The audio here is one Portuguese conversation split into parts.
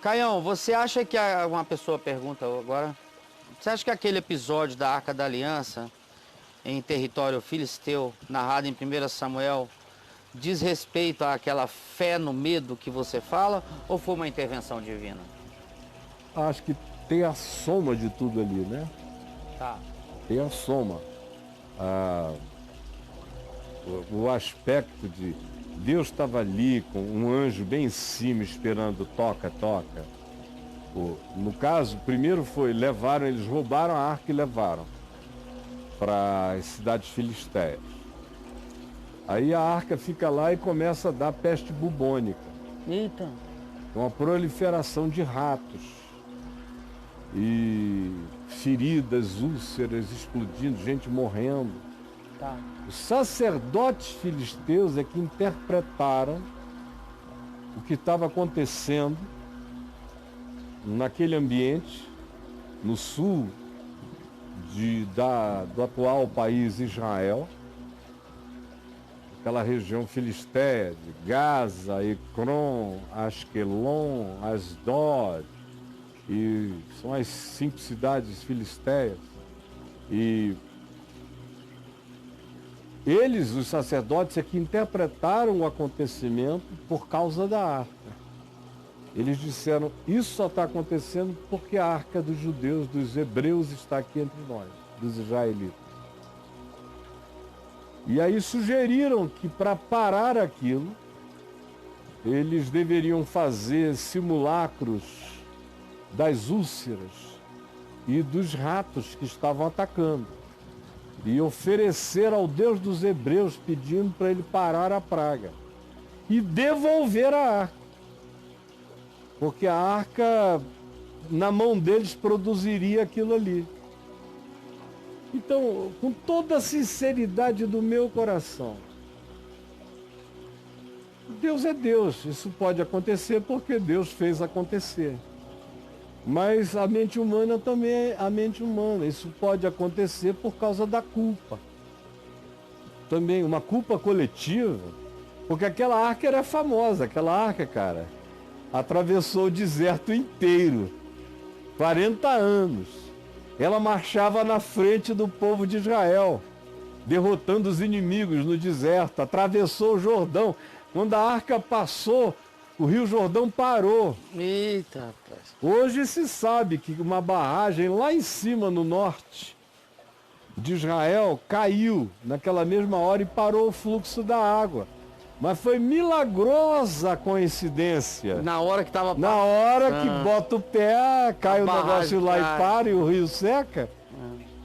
Caião, você acha que uma pessoa pergunta agora, você acha que aquele episódio da Arca da Aliança em território filisteu, narrado em 1 Samuel, diz respeito àquela fé no medo que você fala ou foi uma intervenção divina? Acho que tem a soma de tudo ali, né? Tá. Tem a soma. O aspecto de Deus estava ali com um anjo bem em cima esperando, toca, toca. No caso, primeiro foi, eles roubaram a arca e levaram para as cidades filisteias. Aí a arca fica lá e começa a dar peste bubônica. Eita. Uma proliferação de ratos e feridas, úlceras explodindo, gente morrendo. Tá. Os sacerdotes filisteus é que interpretaram o que estava acontecendo naquele ambiente, no sul do atual país Israel, aquela região filisteia de Gaza, Ecrom, Asquelon, Asdod, e são as 5 cidades filisteias. E eles, os sacerdotes, é que interpretaram o acontecimento por causa da arca. Eles disseram, isso só está acontecendo porque a arca dos judeus, dos hebreus, está aqui entre nós, dos israelitas. E aí sugeriram que para parar aquilo, eles deveriam fazer simulacros das úlceras e dos ratos que estavam atacando. E oferecer ao Deus dos hebreus pedindo para ele parar a praga. E devolver a arca. Porque a arca, na mão deles, produziria aquilo ali. Então, com toda a sinceridade do meu coração, Deus é Deus. Isso pode acontecer porque Deus fez acontecer. Mas a mente humana também é a mente humana. Isso pode acontecer por causa da culpa. Também uma culpa coletiva. Porque aquela arca era famosa. Aquela arca, cara, atravessou o deserto inteiro. 40 anos. Ela marchava na frente do povo de Israel, derrotando os inimigos no deserto. Atravessou o Jordão. Quando a arca passou, o Rio Jordão parou. Eita, rapaz. Hoje se sabe que uma barragem lá em cima, no norte de Israel, caiu naquela mesma hora e parou o fluxo da água. Mas foi milagrosa a coincidência. Na hora que tava... Na hora que bota o pé, cai o negócio lá e para e o rio seca.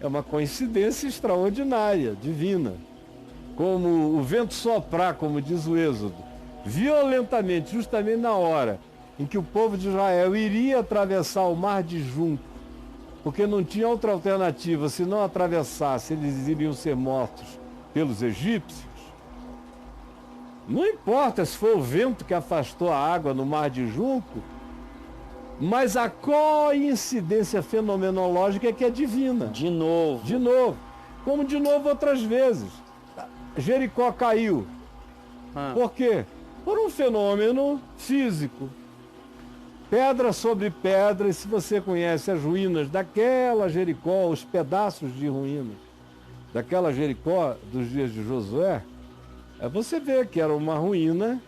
É uma coincidência extraordinária, divina. Como o vento soprar, como diz o Êxodo, violentamente, justamente na hora em que o povo de Israel iria atravessar o mar de junco, porque não tinha outra alternativa, se não atravessasse, eles iriam ser mortos pelos egípcios. Não importa se foi o vento que afastou a água no mar de junco, mas a coincidência fenomenológica é que é divina. De novo. De novo. Como de novo outras vezes. Jericó caiu. Por quê? Por um fenômeno físico. Pedra sobre pedra, e se você conhece as ruínas daquela Jericó, os pedaços de ruínas daquela Jericó dos dias de Josué, você vê que era uma ruína,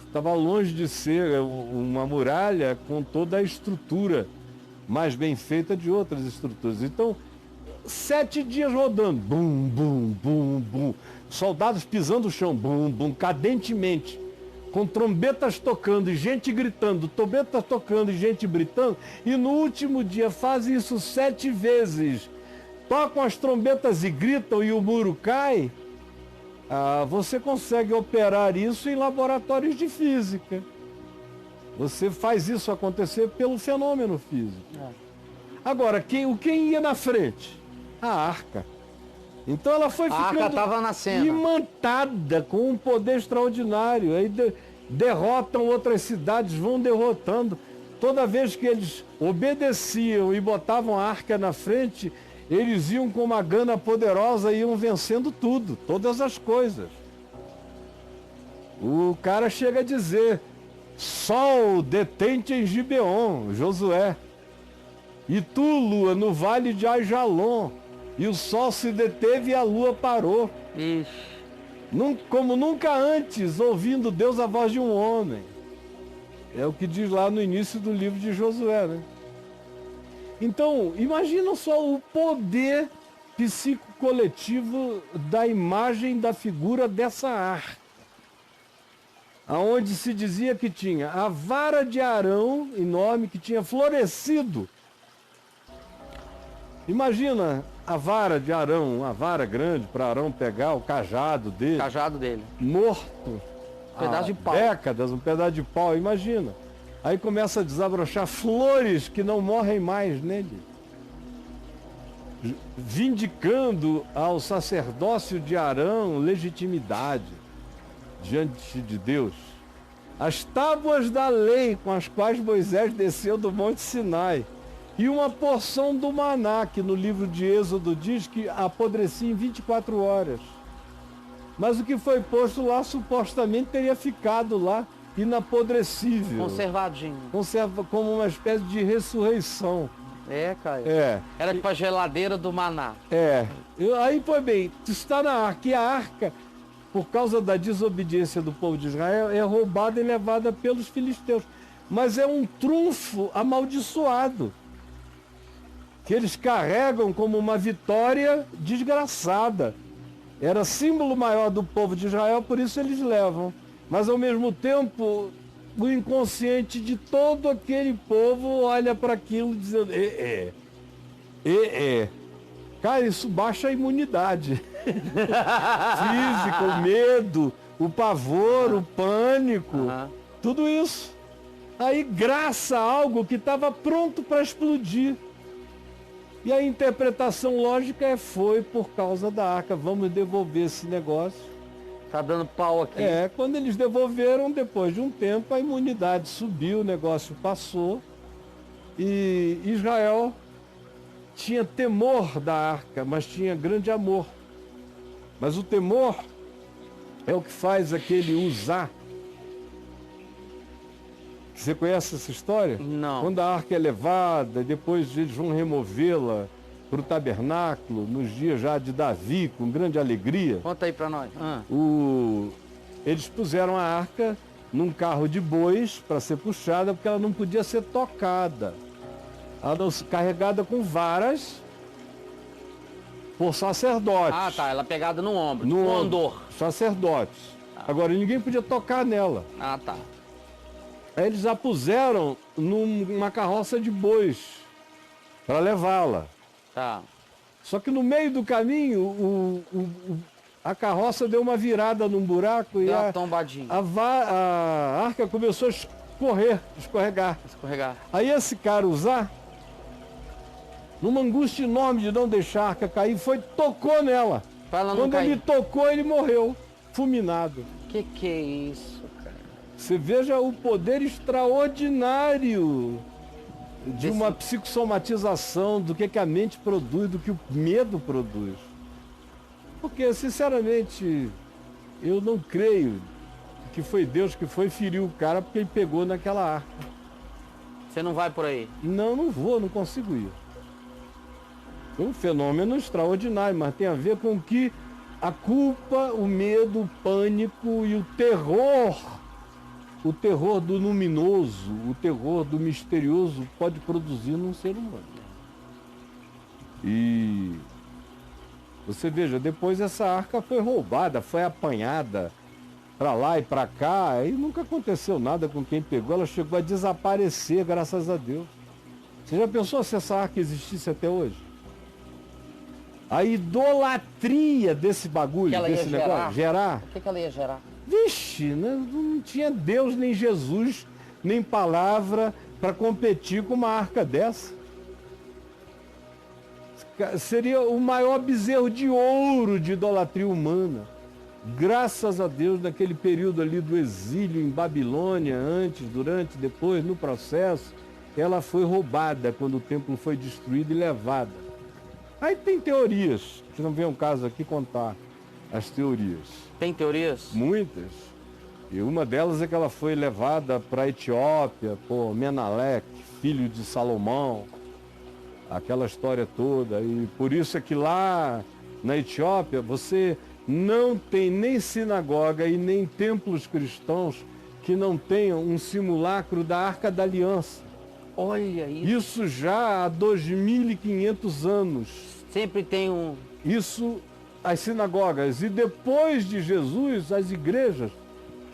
estava longe de ser uma muralha com toda a estrutura mais bem feita de outras estruturas. Então, 7 dias rodando, bum, bum, bum, bum, soldados pisando o chão, bum, bum, cadentemente, com trombetas tocando e gente gritando, trombetas tocando e gente gritando, e no último dia fazem isso 7 vezes, tocam as trombetas e gritam e o muro cai. Você consegue operar isso em laboratórios de física. Você faz isso acontecer pelo fenômeno físico. Agora, quem ia na frente? A arca. Então ela foi A arca estava na cena, imantada com um poder extraordinário. Aí derrotam outras cidades, vão derrotando. Toda vez que eles obedeciam e botavam a arca na frente, eles iam com uma gana poderosa e iam vencendo tudo, todas as coisas. O cara chega a dizer Sol, detente em Gibeon, Josué. E tu, lua, no vale de Aijalon. E o sol se deteve e a lua parou. Ixi. Como nunca antes, ouvindo Deus a voz de um homem. É o que diz lá no início do livro de Josué, né? Então, imagina só o poder psicocoletivo da imagem da figura dessa arca. Aonde se dizia que tinha a vara de Arão, enorme, que tinha florescido. Imagina a vara de Arão, uma vara grande para Arão pegar o cajado dele. Cajado dele. Morto. Um pedaço de pau. Décadas, um pedaço de pau, imagina. Aí começa a desabrochar flores que não morrem mais nele. Vindicando ao sacerdócio de Arão legitimidade diante de Deus. As tábuas da lei com as quais Moisés desceu do Monte Sinai. E uma porção do maná, que no livro de Êxodo diz que apodrecia em 24 horas. Mas o que foi posto lá supostamente teria ficado lá inapodrecível. Conservadinho. Conserva como uma espécie de ressurreição. É, cara. É. Era tipo a geladeira do maná. É. Aí, pois bem, está na arca. E a arca, por causa da desobediência do povo de Israel, é roubada e levada pelos filisteus. Mas é um trunfo amaldiçoado, que eles carregam como uma vitória desgraçada. Era símbolo maior do povo de Israel, por isso eles levam. Mas ao mesmo tempo, o inconsciente de todo aquele povo olha para aquilo dizendo, Cara, isso baixa a imunidade. Física, o medo, o pavor, o pânico, tudo isso. Aí graça algo que estava pronto para explodir. E a interpretação lógica foi por causa da arca. Vamos devolver esse negócio. Tá dando pau aqui. Quando eles devolveram, depois de um tempo, a imunidade subiu, o negócio passou. E Israel tinha temor da arca, mas tinha grande amor. Mas o temor é o que faz aquele usar. Você conhece essa história? Não. Quando a arca é levada, depois eles vão removê-la para o tabernáculo, nos dias já de Davi, com grande alegria. Conta aí para nós. Eles puseram a arca num carro de bois para ser puxada, porque ela não podia ser tocada. Ela não, carregada com varas por sacerdotes. Ah, tá. Ela pegada no ombro, no tipo andor. Sacerdotes. Agora, ninguém podia tocar nela. Ah, tá. Aí eles a puseram numa carroça de bois para levá-la. Tá. Só que no meio do caminho, a carroça deu uma virada num buraco e uma tombadinha. A arca começou a escorregar. Aí esse cara usar, numa angústia enorme de não deixar a arca cair, tocou nela. Quando ele tocou, ele morreu, fulminado. Que é isso? Você veja o poder extraordinário de uma psicossomatização do que a mente produz, do que o medo produz. Porque, sinceramente, eu não creio que foi Deus que feriu o cara porque ele pegou naquela arca. Você não vai por aí? Não vou, não consigo ir. É um fenômeno extraordinário, mas tem a ver com que a culpa, o medo, o pânico e o terror do luminoso, o terror do misterioso pode produzir num ser humano. E você veja, depois essa arca foi roubada, foi apanhada para lá e para cá, e nunca aconteceu nada com quem pegou, ela chegou a desaparecer, graças a Deus. Você já pensou se essa arca existisse até hoje? A idolatria desse bagulho, desse negócio, gerar. O que ela ia gerar? Vixe, não tinha Deus, nem Jesus, nem palavra para competir com uma arca dessa. Seria o maior bezerro de ouro de idolatria humana. Graças a Deus, naquele período ali do exílio em Babilônia, antes, durante, depois, no processo, ela foi roubada quando o templo foi destruído e levada. Aí tem teorias, que não vem um caso aqui contar as teorias. Tem teorias? Muitas. E uma delas é que ela foi levada para a Etiópia por Menaleque, filho de Salomão, aquela história toda. E por isso é que lá na Etiópia você não tem nem sinagoga e nem templos cristãos que não tenham um simulacro da Arca da Aliança. Olha isso. Isso já há 2.500 anos. Sempre tem um... Isso, as sinagogas. E depois de Jesus, as igrejas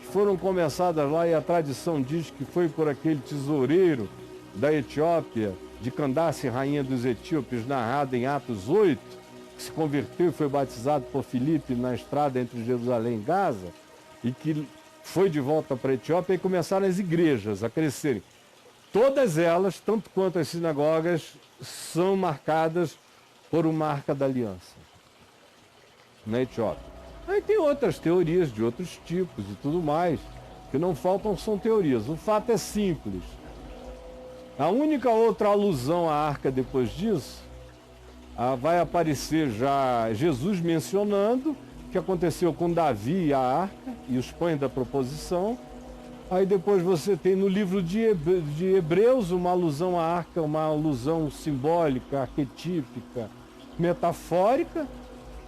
que foram começadas lá, e a tradição diz que foi por aquele tesoureiro da Etiópia, de Candace, rainha dos etíopes, narrado em Atos 8, que se converteu e foi batizado por Filipe na estrada entre Jerusalém e Gaza, e que foi de volta para a Etiópia, e começaram as igrejas a crescerem. Todas elas, tanto quanto as sinagogas, são marcadas por uma Arca da Aliança na Etiópia. Aí tem outras teorias de outros tipos e tudo mais, que não faltam, são teorias. O fato é simples. A única outra alusão à arca depois disso, vai aparecer já Jesus mencionando o que aconteceu com Davi e a arca e os pães da proposição. Aí depois você tem no livro de Hebreus uma alusão à arca, uma alusão simbólica, arquetípica, metafórica.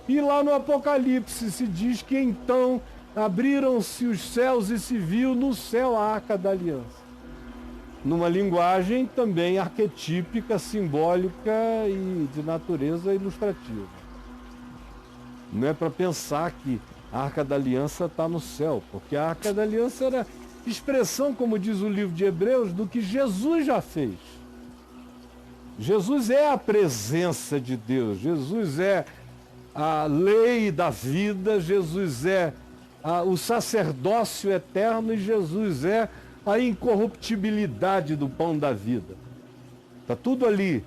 E lá no Apocalipse se diz que então abriram-se os céus e se viu no céu a Arca da Aliança. Numa linguagem também arquetípica, simbólica e de natureza ilustrativa. Não é para pensar que a Arca da Aliança está no céu, porque a Arca da Aliança era expressão, como diz o livro de Hebreus, do que Jesus já fez. Jesus é a presença de Deus, Jesus é a lei da vida, Jesus é o sacerdócio eterno e Jesus é a incorruptibilidade do pão da vida. Está tudo ali,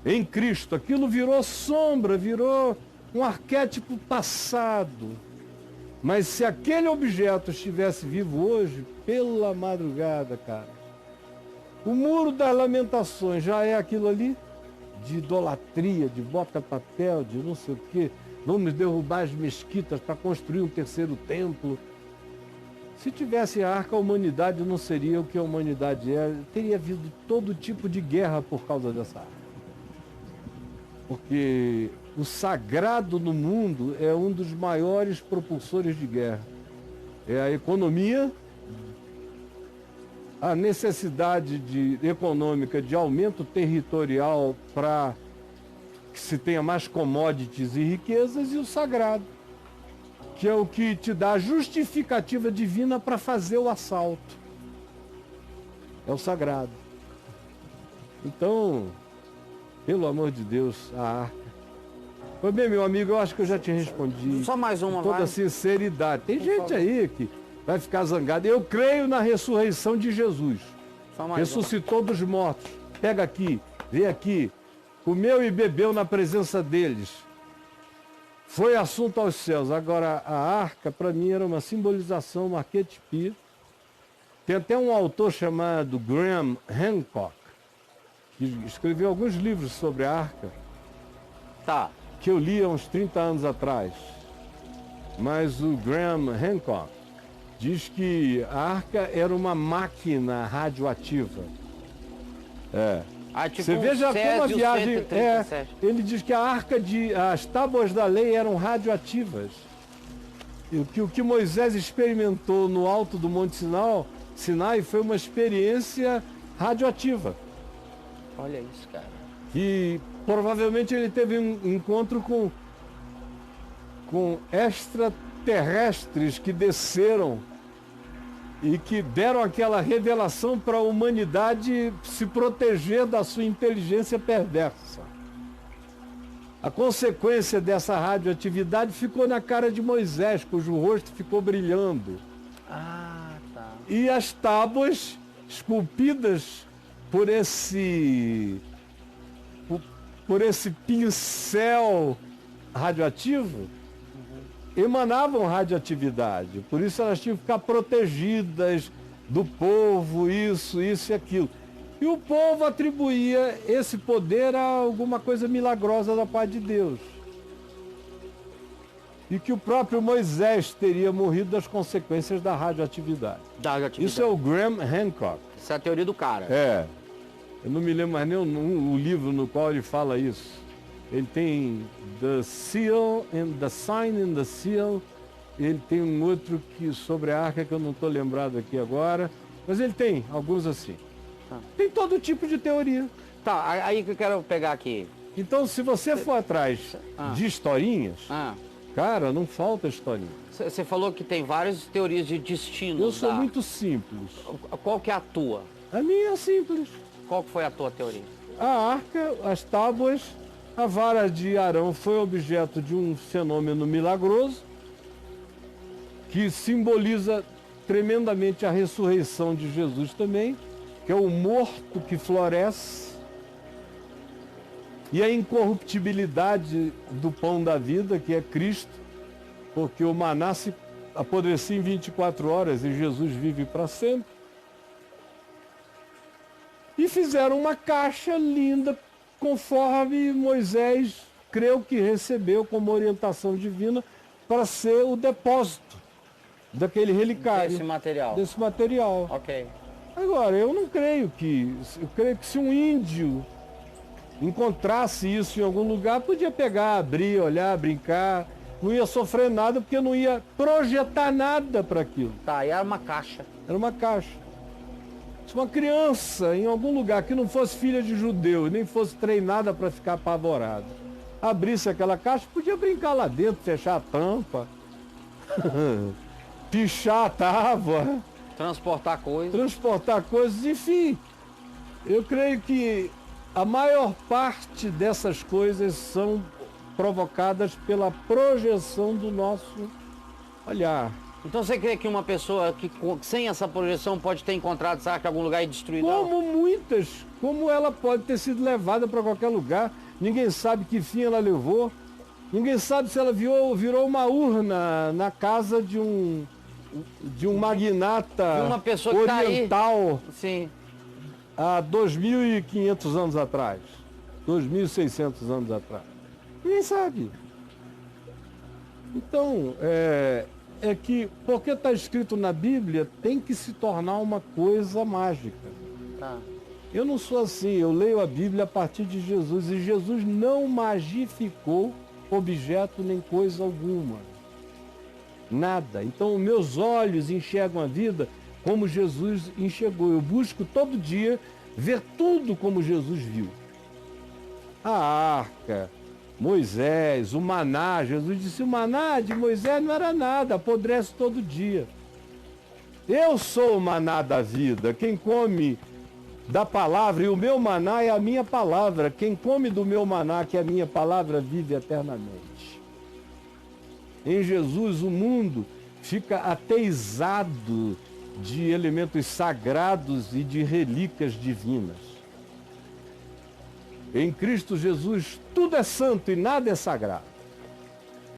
em Cristo. Aquilo virou sombra, virou um arquétipo passado. Mas se aquele objeto estivesse vivo hoje, pela madrugada, cara, o muro das lamentações já é aquilo ali, de idolatria, de bota-papel, de não sei o quê. Vamos derrubar as mesquitas para construir um terceiro templo. Se tivesse a arca, a humanidade não seria o que a humanidade é. Teria havido todo tipo de guerra por causa dessa arca. Porque o sagrado no mundo é um dos maiores propulsores de guerra. É a economia, a necessidade econômica de aumento territorial para que se tenha mais commodities e riquezas, e o sagrado, que é o que te dá a justificativa divina para fazer o assalto. É o sagrado. Então, pelo amor de Deus, a arca. Pois bem, meu amigo, eu acho que eu já te respondi. Só mais uma, com toda vai. sinceridade. Tem Por gente favor. aí que vai ficar zangada. Eu creio na ressurreição de Jesus. Só mais Ressuscitou dos mortos. Pega aqui, vem aqui. Comeu e bebeu na presença deles. Foi assunto aos céus. Agora, a arca, para mim, era uma simbolização, uma arquetipia. Tem até um autor chamado Graham Hancock, que escreveu alguns livros sobre a arca, Tá. que eu li há uns 30 anos atrás. Mas o Graham Hancock diz que a arca era uma máquina radioativa. É. Ah, tipo Você veja como a Césio viagem 137. ele diz que as tábuas da lei eram radioativas. E o que Moisés experimentou no alto do Monte Sinai foi uma experiência radioativa. Olha isso, cara. E provavelmente ele teve um encontro com extraterrestres que desceram e que deram aquela revelação para a humanidade se proteger da sua inteligência perversa. A consequência dessa radioatividade ficou na cara de Moisés, cujo rosto ficou brilhando. Ah, tá. E as tábuas esculpidas por esse pincel radioativo emanavam radioatividade. Por isso elas tinham que ficar protegidas do povo, isso e aquilo. E o povo atribuía esse poder a alguma coisa milagrosa da parte de Deus. e que o próprio Moisés teria morrido das consequências da radioatividade. Isso é o Graham Hancock. Essa é a teoria do cara. É. Eu não me lembro mais nem o livro no qual ele fala isso. Ele tem The Seal and the Sign and the Seal. Ele tem um outro que sobre a arca que eu não estou lembrado aqui agora. Mas ele tem alguns assim. Tem todo tipo de teoria. Tá, aí que eu quero pegar aqui. Então, se você for atrás de historinhas, cara, não falta historinha. Você falou que tem várias teorias de destino. Eu sou muito simples. Qual que é a tua? A minha é simples. Qual que foi a tua teoria? A arca, as tábuas, a vara de Arão foi objeto de um fenômeno milagroso que simboliza tremendamente a ressurreição de Jesus também, que é o morto que floresce, e a incorruptibilidade do pão da vida, que é Cristo, porque o maná se apodrecia em 24 horas e Jesus vive para sempre. E fizeram uma caixa linda, conforme Moisés creu que recebeu como orientação divina para ser o depósito daquele relicário. Desse material. Ok. Agora, eu creio que se um índio encontrasse isso em algum lugar, podia pegar, abrir, olhar, brincar, não ia sofrer nada, porque não ia projetar nada para aquilo. Tá, e era uma caixa. Era uma caixa. Se uma criança em algum lugar que não fosse filha de judeu e nem fosse treinada para ficar apavorada, abrisse aquela caixa, podia brincar lá dentro, fechar a tampa, pichar a tábua, transportar coisas, enfim. Eu creio que a maior parte dessas coisas são provocadas pela projeção do nosso olhar. Então você crê que uma pessoa que sem essa projeção pode ter encontrado essa arca em algum lugar e destruído ela? Como muitas, como ela pode ter sido levada para qualquer lugar, ninguém sabe que fim ela levou, ninguém sabe se ela virou uma urna na casa de um magnata uma pessoa oriental que tá aí. Sim. Há 2.500 anos atrás, 2.600 anos atrás. Ninguém sabe. Então, é que, porque está escrito na Bíblia, tem que se tornar uma coisa mágica. Tá. Eu não sou assim, eu leio a Bíblia a partir de Jesus, e Jesus não magificou objeto nem coisa alguma. Nada. Então, meus olhos enxergam a vida como Jesus enxergou. Eu busco todo dia ver tudo como Jesus viu. A arca, Moisés, o maná. Jesus disse, o maná de Moisés não era nada, apodrece todo dia. Eu sou o maná da vida. Quem come da palavra, e o meu maná é a minha palavra. Quem come do meu maná, que é a minha palavra, vive eternamente. Em Jesus, o mundo fica ateizado de elementos sagrados e de relíquias divinas. Em Cristo Jesus, tudo é santo e nada é sagrado.